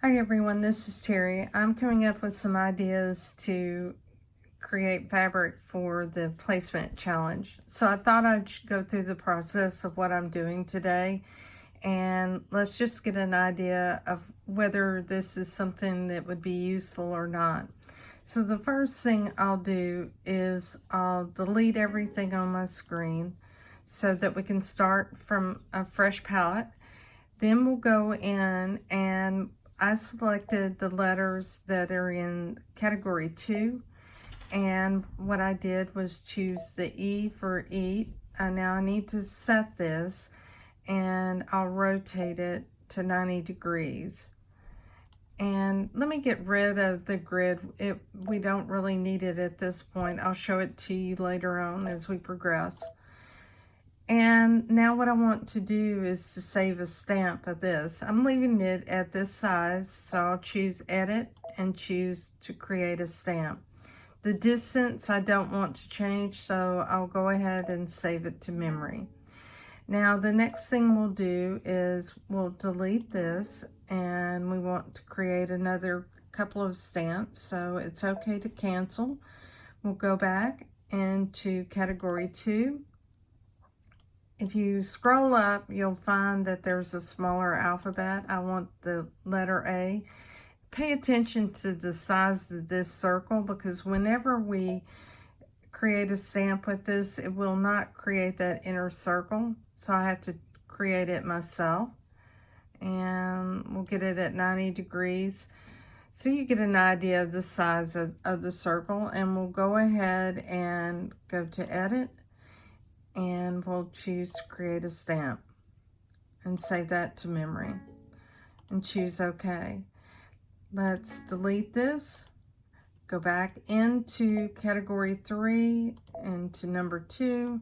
Hi everyone, this is Terry. I'm coming up with some ideas to create fabric for the placement challenge. So I thought I'd go through the process of what I'm doing today, and let's just get an idea of whether this is something that would be useful or not. So the first thing I'll do is I'll delete everything on my screen so that we can start from a fresh palette. Then we'll go in, and I selected the letters that are in category 2, and what I did was choose the E for eat. Now I need to set this, and I'll rotate it to 90 degrees. And let me get rid of the grid. We don't really need it at this point. I'll show it to you later on as we progress. And now what I want to do is to save a stamp of this. I'm leaving it at this size, so I'll choose edit and choose to create a stamp. The distance I don't want to change, so I'll go ahead and save it to memory. Now the next thing we'll do is we'll delete this, and we want to create another couple of stamps, so it's okay to cancel. We'll go back into category 2. If you scroll up, you'll find that there's a smaller alphabet. I want the letter A. Pay attention to the size of this circle, because whenever we create a stamp with this, it will not create that inner circle. So I have to create it myself. And we'll get it at 90 degrees. So you get an idea of the size of the circle. And we'll go ahead and go to edit, and we'll choose to create a stamp and save that to memory and choose OK. Let's delete this, go back into category 3 and to number 2,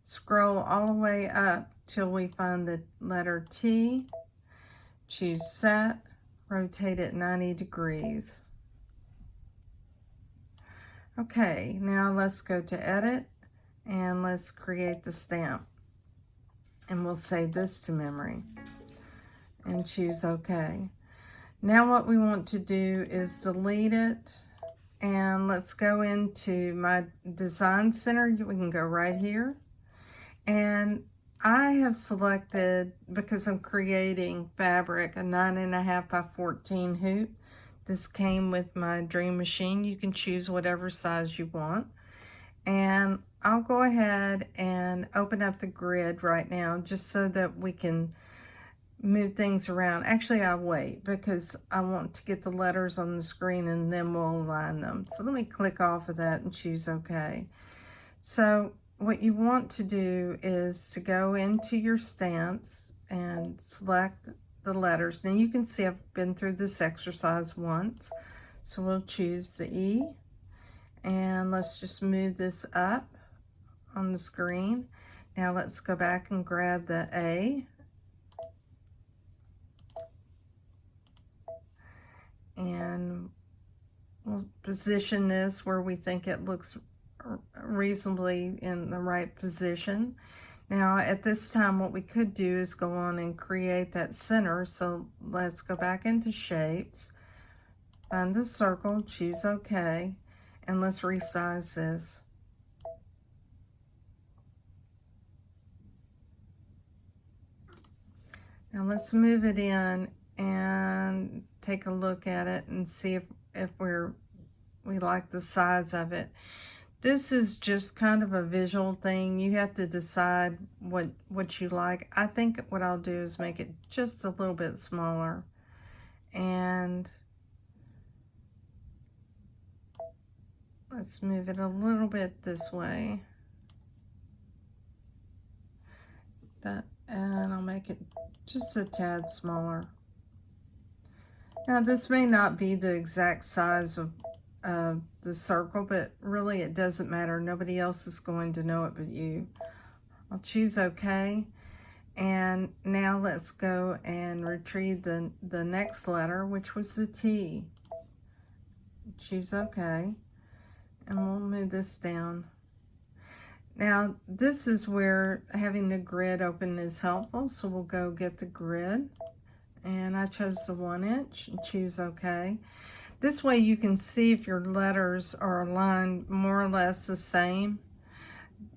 scroll all the way up till we find the letter T, choose set, rotate it 90 degrees. Okay, now let's go to edit, and let's create the stamp, and we'll save this to memory and choose OK. Now what we want to do is delete it, and let's go into my design center. We can go right here, and I have selected, because I'm creating fabric, a 9.5 by 14 hoop. This came with my Dream Machine. You can choose whatever size you want. And I'll go ahead and open up the grid right now just so that we can move things around. Actually, I'll wait because I want to get the letters on the screen, and then we'll align them. So let me click off of that and choose OK. So what you want to do is to go into your stamps and select the letters. Now you can see I've been through this exercise once. So we'll choose the E, and let's just move this up on the screen. Now let's go back and grab the A, and we'll position this where we think it looks reasonably in the right position. Now at this time, what we could do is go on and create that center. So let's go back into shapes, find the circle, choose OK, and let's resize this. Now let's move it in and take a look at it and see if we like the size of it. This is just kind of a visual thing. You have to decide what you like. I think what I'll do is make it just a little bit smaller, and let's move it a little bit this way. And I'll make it just a tad smaller. Now this may not be the exact size of the circle, but really it doesn't matter. Nobody else is going to know it but you. I'll choose OK, and now let's go and retrieve the next letter, which was the T. Choose OK, and we'll move this down. Now this is where having the grid open is helpful, so we'll go get the grid and I chose the 1 inch and choose OK. This way you can see if your letters are aligned more or less the same.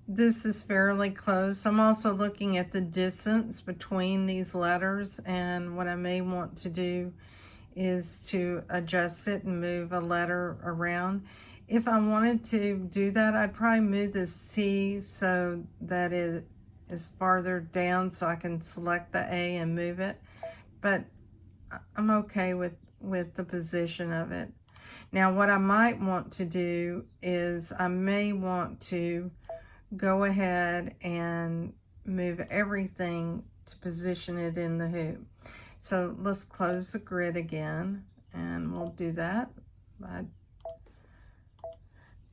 This is fairly close. I'm also looking at the distance between these letters, and what I may want to do is to adjust it and move a letter around. If I wanted to do that, I'd probably move this C so that it is farther down so I can select the A and move it. But I'm okay with the position of it. Now what I might want to do is I may want to go ahead and move everything to position it in the hoop. So let's close the grid again, and we'll do that.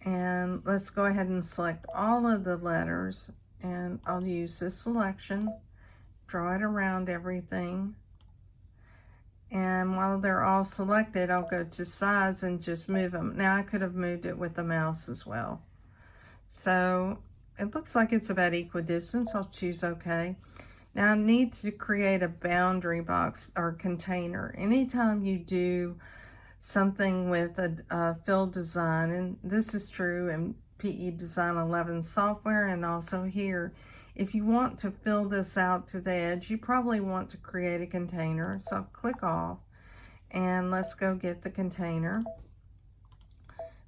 And let's go ahead and select all of the letters, and I'll use this selection, draw it around everything. And while they're all selected, I'll go to size and just move them. Now I could have moved it with the mouse as well. So it looks like it's about equidistance. I'll choose OK. Now I need to create a boundary box or container. Anytime you do something with a fill design, and this is true in PE Design 11 software and also here, if you want to fill this out to the edge, you probably want to create a container. So I'll click off, and let's go get the container,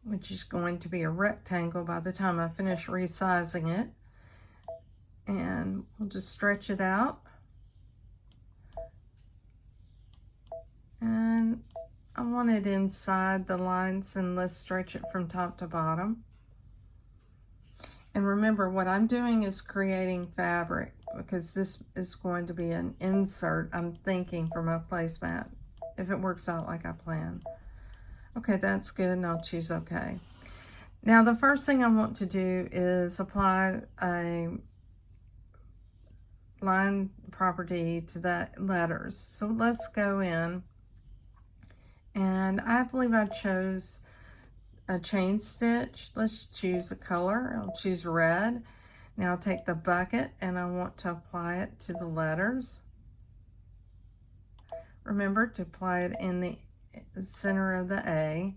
which is going to be a rectangle by the time I finish resizing it. And we'll just stretch it out. And I want it inside the lines, and let's stretch it from top to bottom. And remember, what I'm doing is creating fabric, because this is going to be an insert, I'm thinking, for my placemat, if it works out like I plan. Okay, that's good, and I'll choose OK. Now the first thing I want to do is apply a line property to the letters. So let's go in, and I believe I chose a chain stitch. Let's choose a color. I'll choose red. Now I'll take the bucket, and I want to apply it to the letters. Remember to apply it in the center of the A.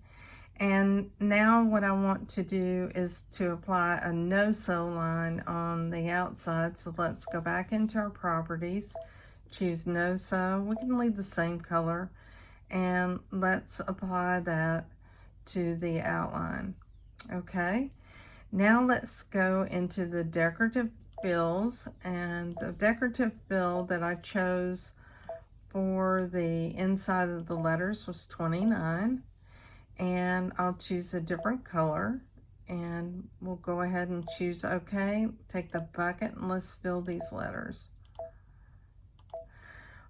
And now what I want to do is to apply a no-sew line on the outside. So let's go back into our properties, choose no-sew. We can leave the same color, and let's apply that to the outline. Okay, now let's go into the decorative fills, and the decorative fill that I chose for the inside of the letters was 29. And I'll choose a different color, and we'll go ahead and choose OK. Take the bucket, and let's fill these letters.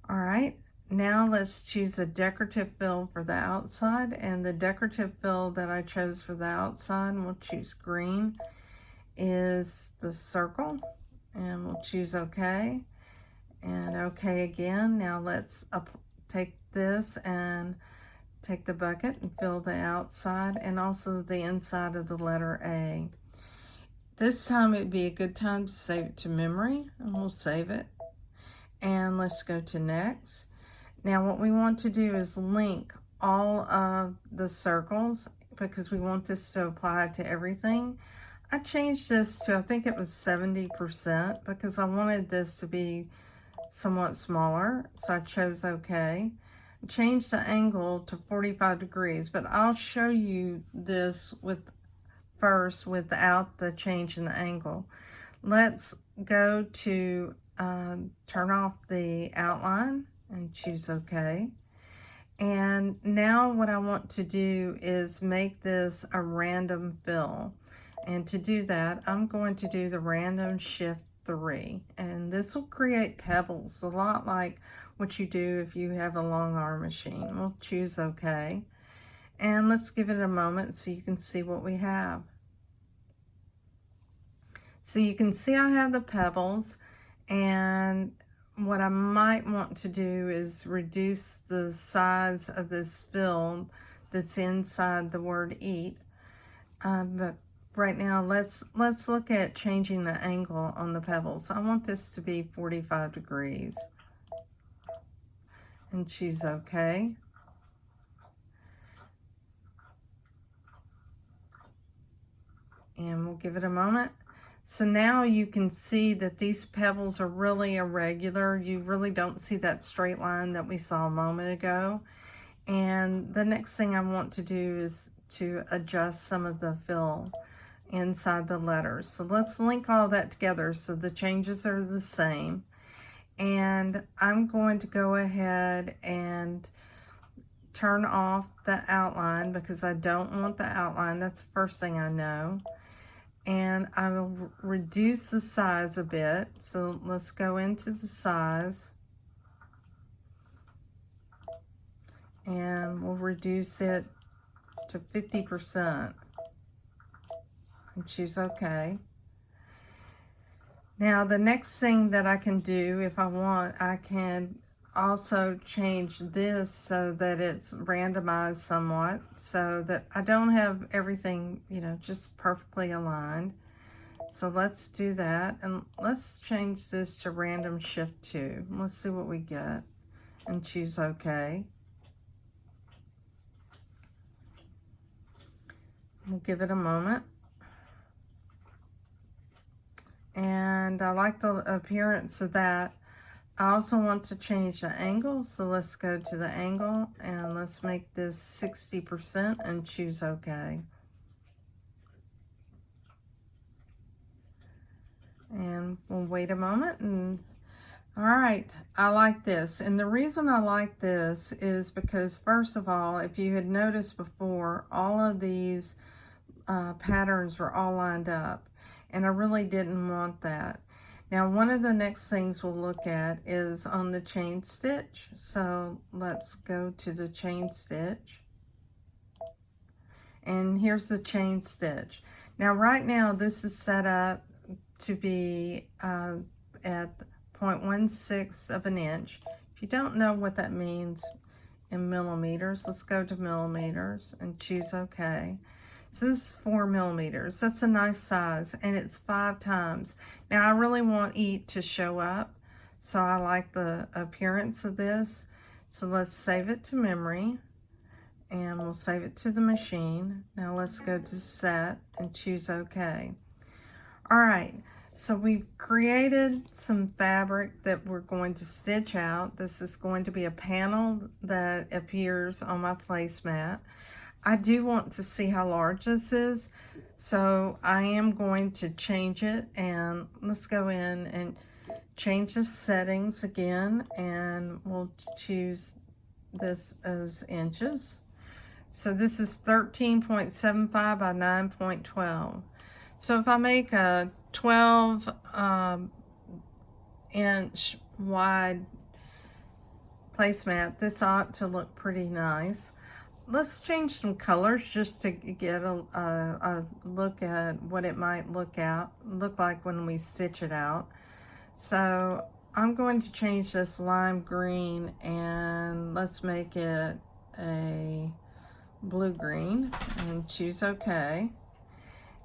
All right, now let's choose a decorative fill for the outside, and the decorative fill that I chose for the outside, and we'll choose green, is the circle, and we'll choose OK, and OK again. Now let's take this and take the bucket and fill the outside and also the inside of the letter A. This time it'd be a good time to save it to memory, and we'll save it. And let's go to next. Now what we want to do is link all of the circles, because we want this to apply to everything. I changed this to, I think it was 70%, because I wanted this to be somewhat smaller, so I chose OK. Change the angle to 45 degrees, but I'll show you this first without the change in the angle. Let's go to turn off the outline and choose OK. And now what I want to do is make this a random fill. And to do that, I'm going to do the random shift 3. And this will create pebbles, a lot like what you do if you have a long arm machine. We'll choose OK. And let's give it a moment so you can see what we have. So you can see I have the pebbles, and what I might want to do is reduce the size of this fill that's inside the word eat. But right now, let's look at changing the angle on the pebbles. I want this to be 45 degrees. and choose OK. And we'll give it a moment. So now you can see that these pebbles are really irregular. You really don't see that straight line that we saw a moment ago. And the next thing I want to do is to adjust some of the fill inside the letters. So let's link all that together so the changes are the same. And I'm going to go ahead and turn off the outline because I don't want the outline. That's the first thing I know. And I will reduce the size a bit. So let's go into the size. And we'll reduce it to 50% and choose OK. Now the next thing that I can do if I want, I can also change this so that it's randomized somewhat so that I don't have everything, you know, just perfectly aligned. So let's do that, and let's change this to random shift 2. Let's see what we get and choose OK. We'll give it a moment. And I like the appearance of that. I also want to change the angle, so let's go to the angle and let's make this 60% and choose OK. And we'll wait a moment. And all right, I like this. And the reason I like this is because, first of all, if you had noticed before, all of these patterns were all lined up, and I really didn't want that. Now, one of the next things we'll look at is on the chain stitch. So let's go to the chain stitch. And here's the chain stitch. Now, right now, this is set up to be at 0.16 of an inch. If you don't know what that means in millimeters, let's go to millimeters and choose OK. So this is 4 millimeters. That's a nice size, and it's 5 times. Now I really want each to show up, so I like the appearance of this. So let's save it to memory, and we'll save it to the machine. Now let's go to set and choose OK. All right, so we've created some fabric that we're going to stitch out. This is going to be a panel that appears on my placemat. I do want to see how large this is, so I am going to change it, and let's go in and change the settings again, and we'll choose this as inches. So this is 13.75 by 9.12. So if I make a 12 inch wide placemat, this ought to look pretty nice. Let's change some colors just to get a look at what it might look like when we stitch it out. So I'm going to change this lime green, and let's make it a blue green and choose OK.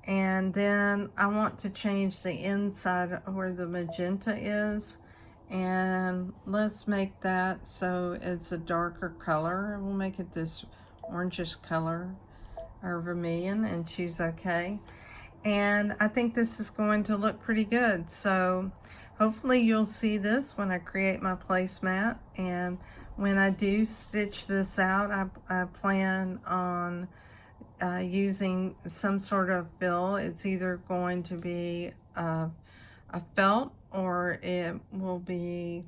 And then I want to change the inside where the magenta is, and let's make that so it's a darker color. We'll make it this orangish color or vermilion and choose OK. And I think this is going to look pretty good. So hopefully you'll see this when I create my placemat, and when I do stitch this out, I plan on using some sort of fill. It's either going to be a felt or it will be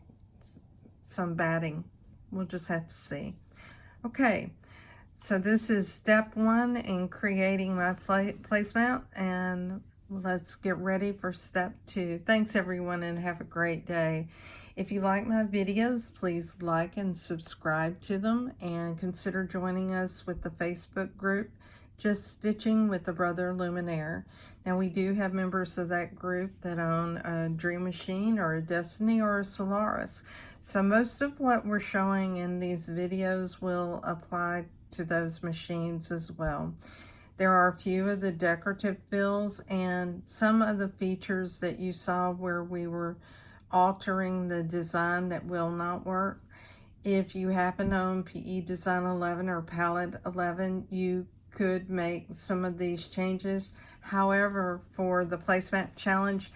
some batting. We'll just have to see. Okay, so this is step 1 in creating my placemat, and let's get ready for step 2. Thanks everyone, and have a great day. If you like my videos, please like and subscribe to them, and consider joining us with the Facebook group, Just Stitching with the Brother Luminaire. Now we do have members of that group that own a Dream Machine or a Destiny or a Solaris. So most of what we're showing in these videos will apply to those machines as well. There are a few of the decorative fills and some of the features that you saw where we were altering the design that will not work. If you happen to own PE Design 11 or Palette 11, you could make some of these changes. However, for the Placemat Challenge,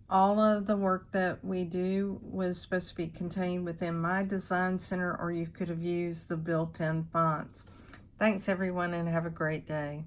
all of the work that we do was supposed to be contained within my design center, or you could have used the built-in fonts. Thanks everyone, and have a great day.